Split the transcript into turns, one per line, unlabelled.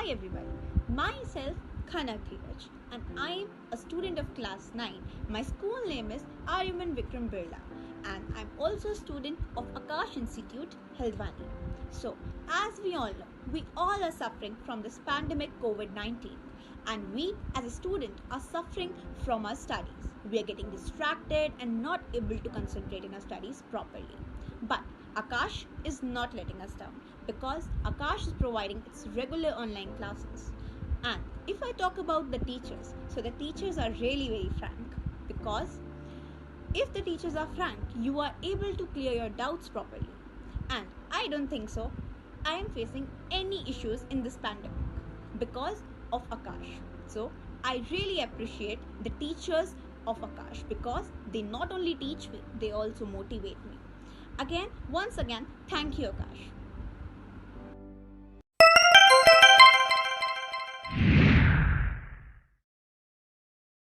Hi everybody, myself Khanak Dhiraj and I am a student of class 9. My school name is Aryaman Vikram Birla and I'm also a student of Aakash Institute, Haldwani. So, as we all know, we all are suffering from this pandemic COVID-19 and we as a student are suffering from our studies. We are getting distracted and not able to concentrate in our studies properly. But Aakash is not letting us down because Aakash is providing its regular online classes. And if I talk about the teachers, so the teachers are really very frank because if the teachers are frank, you are able to clear your doubts properly. And I don't think so. I am facing any issues in this pandemic because of Aakash. So I really appreciate the teachers of Aakash because they not only teach me, they also motivate me. Once again, thank you, Aakash.